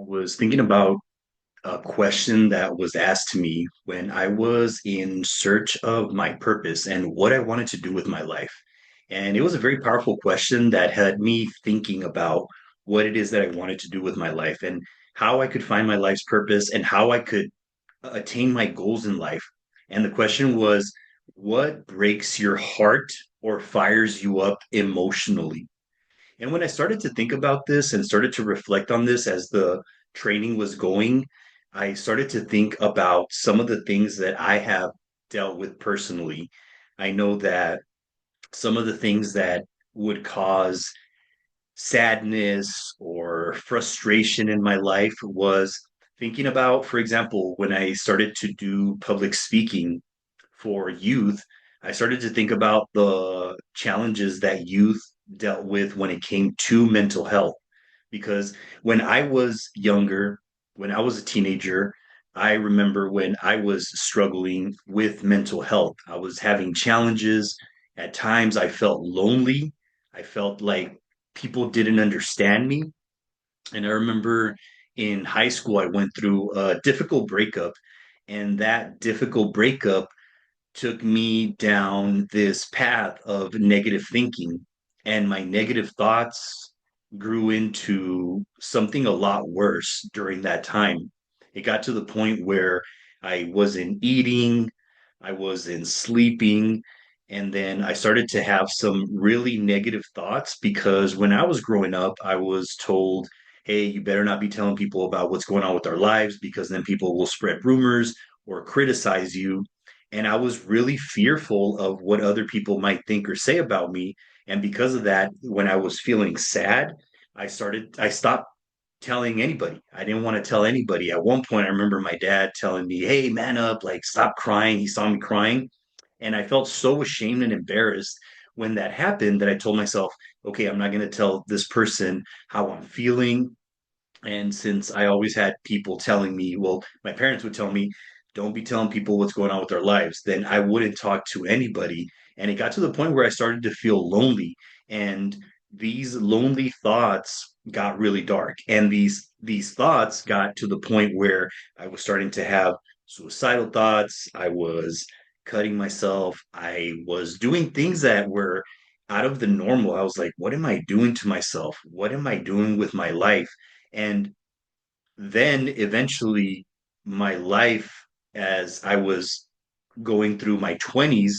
Was thinking about a question that was asked to me when I was in search of my purpose and what I wanted to do with my life. And it was a very powerful question that had me thinking about what it is that I wanted to do with my life and how I could find my life's purpose and how I could attain my goals in life. And the question was, what breaks your heart or fires you up emotionally? And when I started to think about this and started to reflect on this as the training was going, I started to think about some of the things that I have dealt with personally. I know that some of the things that would cause sadness or frustration in my life was thinking about, for example, when I started to do public speaking for youth, I started to think about the challenges that youth dealt with when it came to mental health. Because when I was younger, when I was a teenager, I remember when I was struggling with mental health. I was having challenges. At times, I felt lonely. I felt like people didn't understand me. And I remember in high school, I went through a difficult breakup. And that difficult breakup took me down this path of negative thinking. And my negative thoughts grew into something a lot worse during that time. It got to the point where I wasn't eating, I wasn't sleeping, and then I started to have some really negative thoughts because when I was growing up, I was told, hey, you better not be telling people about what's going on with our lives because then people will spread rumors or criticize you. And I was really fearful of what other people might think or say about me. And because of that, when I was feeling sad, I stopped telling anybody. I didn't want to tell anybody. At one point, I remember my dad telling me, hey, man up, like stop crying. He saw me crying. And I felt so ashamed and embarrassed when that happened that I told myself, okay, I'm not going to tell this person how I'm feeling. And since I always had people telling me, well, my parents would tell me, don't be telling people what's going on with their lives, then I wouldn't talk to anybody. And it got to the point where I started to feel lonely. And these lonely thoughts got really dark. And these thoughts got to the point where I was starting to have suicidal thoughts. I was cutting myself. I was doing things that were out of the normal. I was like, what am I doing to myself? What am I doing with my life? And then eventually, my life, as I was going through my 20s,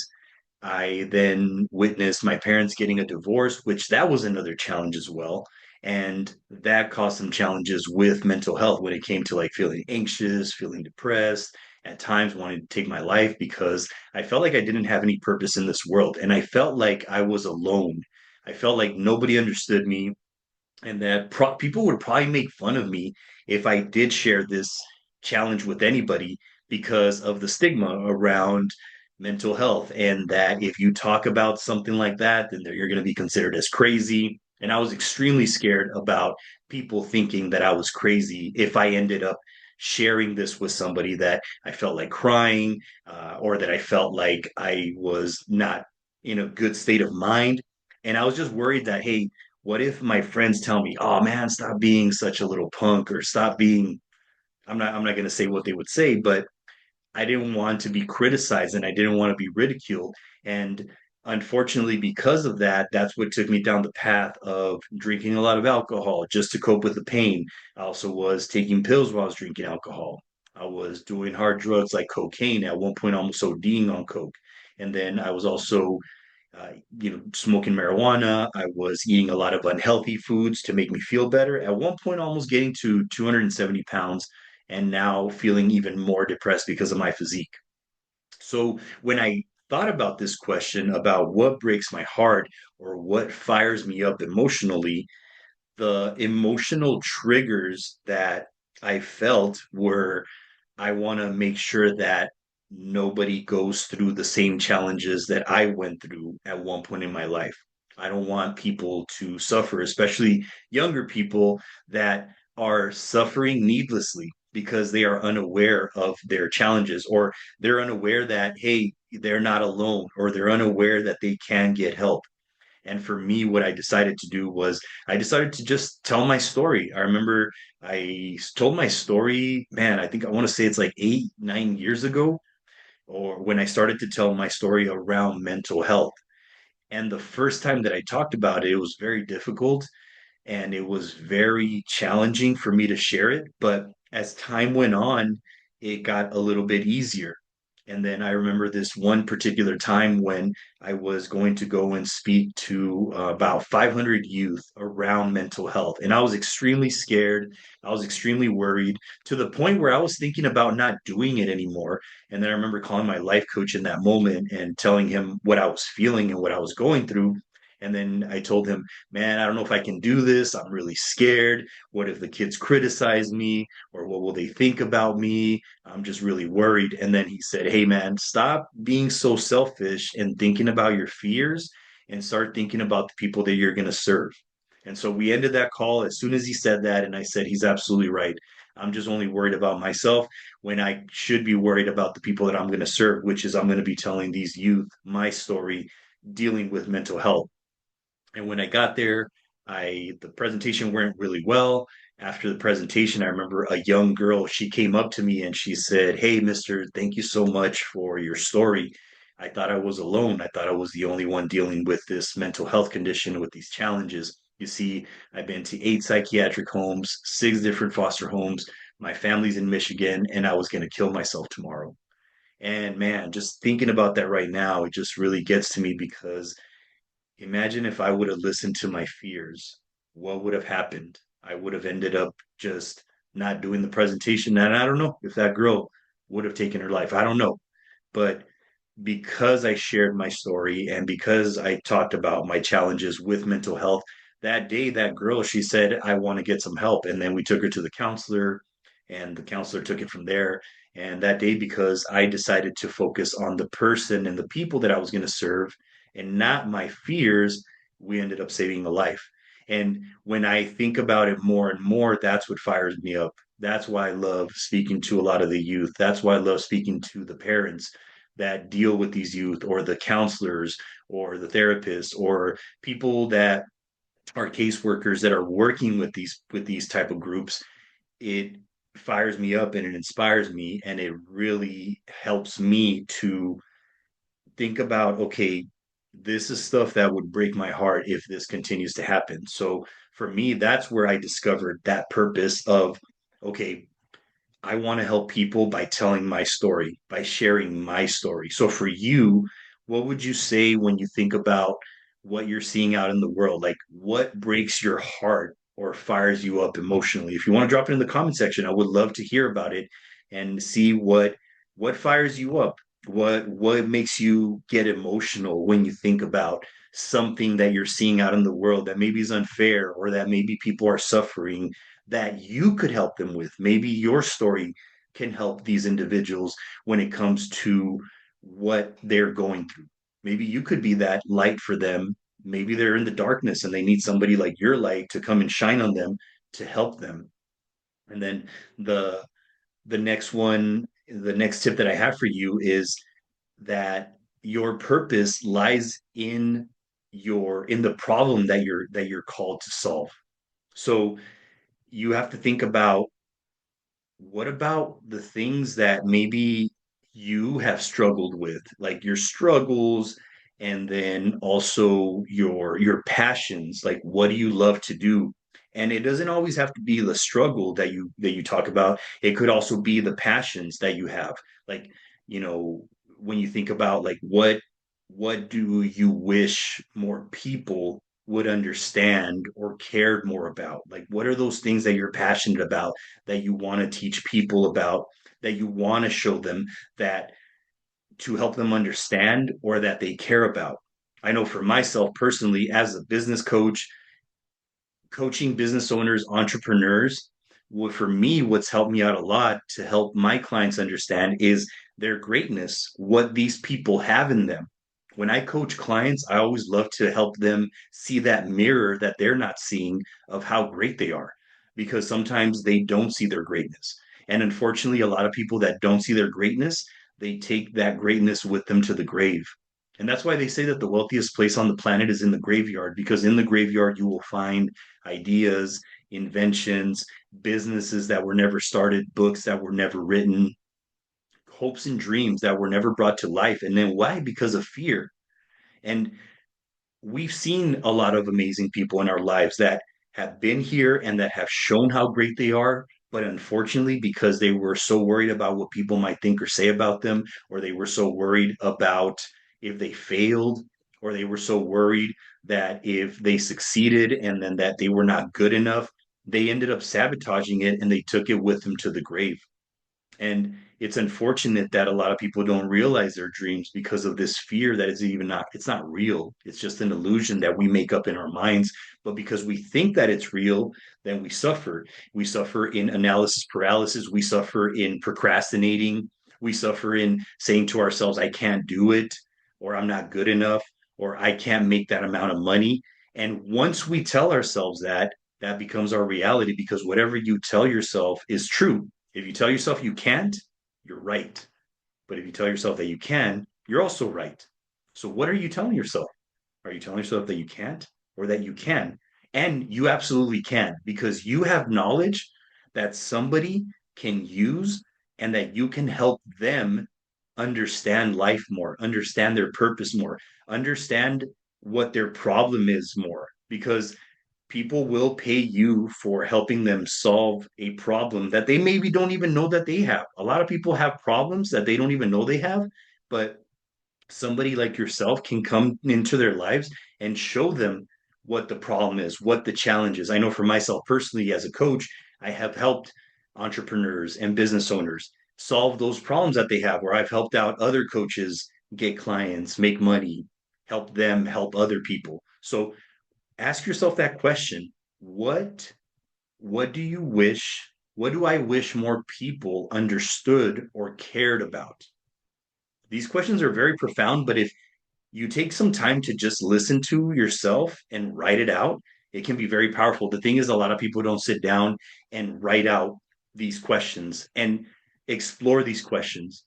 I then witnessed my parents getting a divorce, which that was another challenge as well. And that caused some challenges with mental health when it came to like feeling anxious, feeling depressed, at times wanting to take my life because I felt like I didn't have any purpose in this world. And I felt like I was alone. I felt like nobody understood me and that people would probably make fun of me if I did share this challenge with anybody because of the stigma around mental health, and that if you talk about something like that, then you're going to be considered as crazy. And I was extremely scared about people thinking that I was crazy if I ended up sharing this with somebody that I felt like crying or that I felt like I was not in a good state of mind. And I was just worried that, hey, what if my friends tell me, "Oh man, stop being such a little punk," or "Stop being," I'm not going to say what they would say, but I didn't want to be criticized and I didn't want to be ridiculed. And unfortunately, because of that, that's what took me down the path of drinking a lot of alcohol just to cope with the pain. I also was taking pills while I was drinking alcohol. I was doing hard drugs like cocaine, at one point almost ODing on coke. And then I was also uh, smoking marijuana. I was eating a lot of unhealthy foods to make me feel better. At one point, almost getting to 270 pounds, and now feeling even more depressed because of my physique. So when I thought about this question about what breaks my heart or what fires me up emotionally, the emotional triggers that I felt were I want to make sure that nobody goes through the same challenges that I went through at one point in my life. I don't want people to suffer, especially younger people that are suffering needlessly because they are unaware of their challenges, or they're unaware that, hey, they're not alone, or they're unaware that they can get help. And for me, what I decided to do was I decided to just tell my story. I remember I told my story, man, I think I want to say it's like 8, 9 years ago, or when I started to tell my story around mental health. And the first time that I talked about it, it was very difficult and it was very challenging for me to share it. But as time went on, it got a little bit easier. And then I remember this one particular time when I was going to go and speak to about 500 youth around mental health. And I was extremely scared. I was extremely worried to the point where I was thinking about not doing it anymore. And then I remember calling my life coach in that moment and telling him what I was feeling and what I was going through. And then I told him, man, I don't know if I can do this. I'm really scared. What if the kids criticize me? Or what will they think about me? I'm just really worried. And then he said, hey, man, stop being so selfish and thinking about your fears and start thinking about the people that you're going to serve. And so we ended that call as soon as he said that. And I said, he's absolutely right. I'm just only worried about myself when I should be worried about the people that I'm going to serve, which is I'm going to be telling these youth my story dealing with mental health. And when I got there, I the presentation went really well. After the presentation, I remember a young girl, she came up to me and she said, hey, mister, thank you so much for your story. I thought I was alone. I thought I was the only one dealing with this mental health condition, with these challenges. You see, I've been to 8 psychiatric homes, 6 different foster homes. My family's in Michigan, and I was going to kill myself tomorrow. And man, just thinking about that right now, it just really gets to me because imagine if I would have listened to my fears, what would have happened? I would have ended up just not doing the presentation. And I don't know if that girl would have taken her life. I don't know. But because I shared my story and because I talked about my challenges with mental health, that day, that girl, she said, I want to get some help. And then we took her to the counselor, and the counselor took it from there. And that day, because I decided to focus on the person and the people that I was going to serve and not my fears, we ended up saving a life. And when I think about it more and more, that's what fires me up. That's why I love speaking to a lot of the youth. That's why I love speaking to the parents that deal with these youth, or the counselors or the therapists or people that are caseworkers that are working with these type of groups. It fires me up and it inspires me, and it really helps me to think about, okay, this is stuff that would break my heart if this continues to happen. So for me, that's where I discovered that purpose of, okay, I want to help people by telling my story, by sharing my story. So for you, what would you say when you think about what you're seeing out in the world? Like, what breaks your heart or fires you up emotionally? If you want to drop it in the comment section, I would love to hear about it and see what fires you up. What makes you get emotional when you think about something that you're seeing out in the world that maybe is unfair, or that maybe people are suffering, that you could help them with. Maybe your story can help these individuals when it comes to what they're going through. Maybe you could be that light for them. Maybe they're in the darkness and they need somebody like your light to come and shine on them to help them. And then the the next one, the next tip that I have for you is that your purpose lies in the problem that you're called to solve. So you have to think about, what about the things that maybe you have struggled with, like your struggles, and then also your passions, like what do you love to do? And it doesn't always have to be the struggle that you talk about. It could also be the passions that you have. Like, you know, when you think about like what do you wish more people would understand or cared more about? Like, what are those things that you're passionate about, that you want to teach people about, that you want to show them, that to help them understand or that they care about? I know for myself personally, as a business coach, coaching business owners, entrepreneurs, what for me, what's helped me out a lot to help my clients understand is their greatness, what these people have in them. When I coach clients, I always love to help them see that mirror that they're not seeing of how great they are, because sometimes they don't see their greatness. And unfortunately, a lot of people that don't see their greatness, they take that greatness with them to the grave. And that's why they say that the wealthiest place on the planet is in the graveyard, because in the graveyard, you will find ideas inventions, businesses that were never started, books that were never written, hopes and dreams that were never brought to life. And then why? Because of fear. And we've seen a lot of amazing people in our lives that have been here and that have shown how great they are. But unfortunately, because they were so worried about what people might think or say about them, or they were so worried about if they failed, or they were so worried that if they succeeded and then that they were not good enough, they ended up sabotaging it and they took it with them to the grave. And it's unfortunate that a lot of people don't realize their dreams because of this fear that is even not, it's not real. It's just an illusion that we make up in our minds. But because we think that it's real, then we suffer. We suffer in analysis paralysis. We suffer in procrastinating. We suffer in saying to ourselves, I can't do it, or I'm not good enough, or I can't make that amount of money. And once we tell ourselves that, that becomes our reality because whatever you tell yourself is true. If you tell yourself you can't, you're right. But if you tell yourself that you can, you're also right. So what are you telling yourself? Are you telling yourself that you can't or that you can? And you absolutely can because you have knowledge that somebody can use and that you can help them understand life more, understand their purpose more, understand what their problem is more. Because people will pay you for helping them solve a problem that they maybe don't even know that they have. A lot of people have problems that they don't even know they have, but somebody like yourself can come into their lives and show them what the problem is, what the challenge is. I know for myself personally, as a coach, I have helped entrepreneurs and business owners solve those problems that they have, where I've helped out other coaches get clients, make money, help them help other people. So ask yourself that question. What do you wish, what do I wish more people understood or cared about? These questions are very profound, but if you take some time to just listen to yourself and write it out, it can be very powerful. The thing is, a lot of people don't sit down and write out these questions and explore these questions.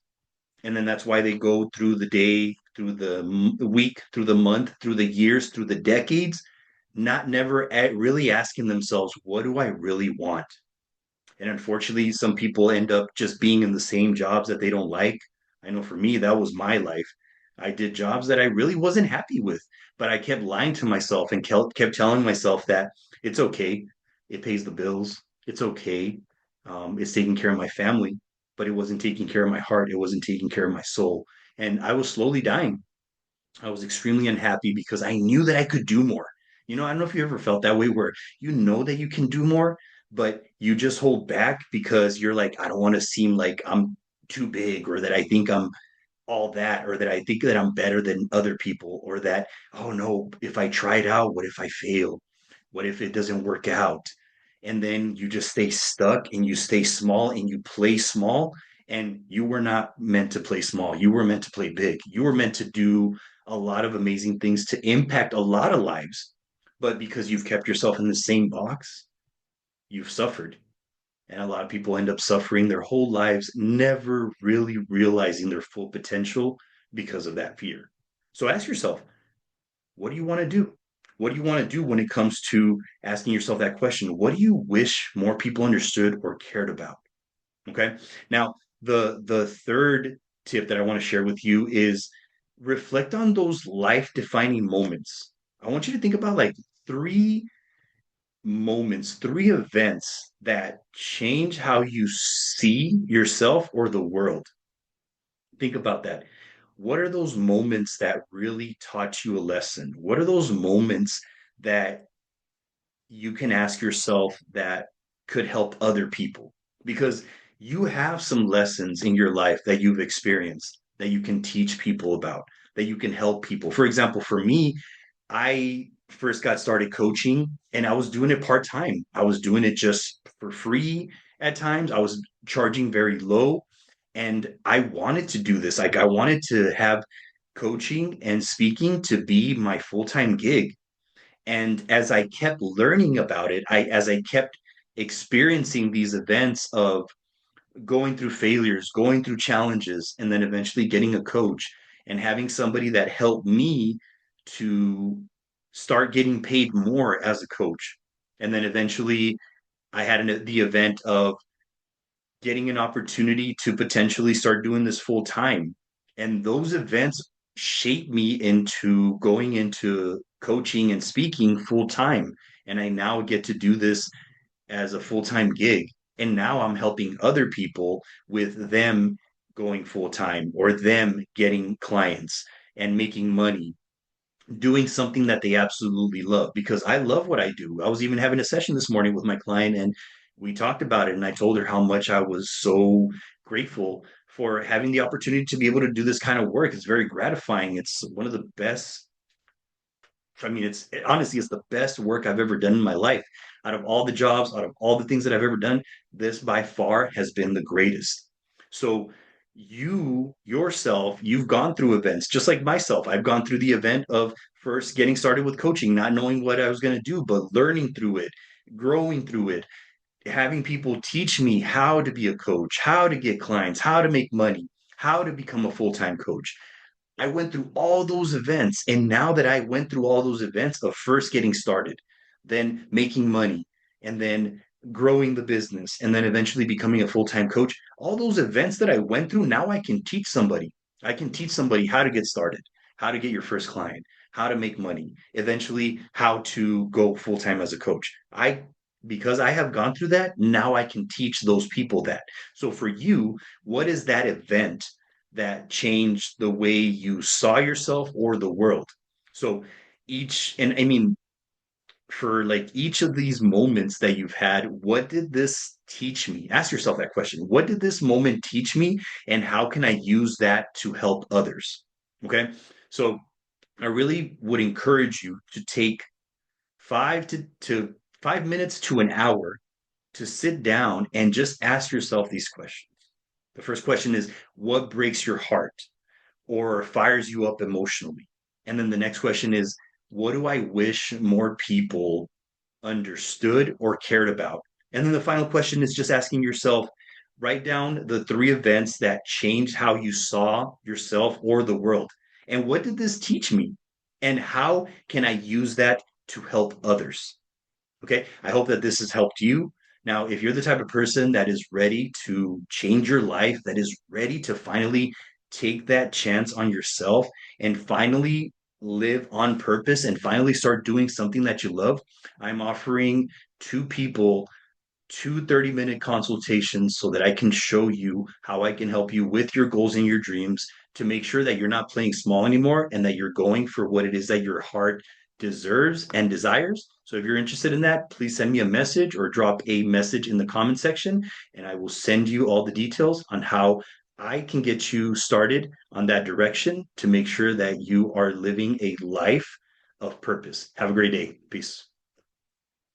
And then that's why they go through the day, through the week, through the month, through the years, through the decades, not never really asking themselves, what do I really want? And unfortunately, some people end up just being in the same jobs that they don't like. I know for me, that was my life. I did jobs that I really wasn't happy with, but I kept lying to myself and kept telling myself that it's okay. It pays the bills. It's okay. It's taking care of my family, but it wasn't taking care of my heart. It wasn't taking care of my soul. And I was slowly dying. I was extremely unhappy because I knew that I could do more. I don't know if you ever felt that way where you know that you can do more, but you just hold back because you're like, I don't want to seem like I'm too big or that I think I'm all that or that I think that I'm better than other people or that, oh no, if I try it out, what if I fail? What if it doesn't work out? And then you just stay stuck and you stay small and you play small. And you were not meant to play small. You were meant to play big. You were meant to do a lot of amazing things to impact a lot of lives. But because you've kept yourself in the same box, you've suffered. And a lot of people end up suffering their whole lives, never really realizing their full potential because of that fear. So ask yourself, what do you want to do? What do you want to do when it comes to asking yourself that question? What do you wish more people understood or cared about? Okay. Now, the third tip that I want to share with you is reflect on those life-defining moments. I want you to think about like three moments, three events that change how you see yourself or the world. Think about that. What are those moments that really taught you a lesson? What are those moments that you can ask yourself that could help other people? Because you have some lessons in your life that you've experienced that you can teach people about, that you can help people. For example, for me, I first got started coaching and I was doing it part time. I was doing it just for free at times. I was charging very low and I wanted to do this. Like I wanted to have coaching and speaking to be my full-time gig. And as I kept learning about it, as I kept experiencing these events of going through failures, going through challenges, and then eventually getting a coach and having somebody that helped me to start getting paid more as a coach. And then eventually I had the event of getting an opportunity to potentially start doing this full time. And those events shaped me into going into coaching and speaking full time. And I now get to do this as a full time gig. And now I'm helping other people with them going full time or them getting clients and making money doing something that they absolutely love because I love what I do. I was even having a session this morning with my client and we talked about it and I told her how much I was so grateful for having the opportunity to be able to do this kind of work. It's very gratifying. It's one of the best. I mean, honestly, it's the best work I've ever done in my life. Out of all the jobs, out of all the things that I've ever done, this by far has been the greatest. So you yourself, you've gone through events just like myself. I've gone through the event of first getting started with coaching, not knowing what I was going to do, but learning through it, growing through it, having people teach me how to be a coach, how to get clients, how to make money, how to become a full-time coach. I went through all those events. And now that I went through all those events of first getting started, then making money, and then growing the business, and then eventually becoming a full time coach, all those events that I went through, now I can teach somebody. I can teach somebody how to get started, how to get your first client, how to make money, eventually, how to go full time as a coach. Because I have gone through that, now I can teach those people that. So for you, what is that event that changed the way you saw yourself or the world? So and I mean, for like each of these moments that you've had, what did this teach me? Ask yourself that question. What did this moment teach me, and how can I use that to help others? Okay. So I really would encourage you to take 5 minutes to an hour to sit down and just ask yourself these questions. The first question is, what breaks your heart or fires you up emotionally? And then the next question is, what do I wish more people understood or cared about? And then the final question is just asking yourself, write down the three events that changed how you saw yourself or the world. And what did this teach me? And how can I use that to help others? Okay. I hope that this has helped you. Now, if you're the type of person that is ready to change your life, that is ready to finally take that chance on yourself and finally live on purpose and finally start doing something that you love, I'm offering two people 2 30-minute consultations so that I can show you how I can help you with your goals and your dreams to make sure that you're not playing small anymore and that you're going for what it is that your heart deserves and desires. So if you're interested in that, please send me a message or drop a message in the comment section, and I will send you all the details on how I can get you started on that direction to make sure that you are living a life of purpose. Have a great day. Peace.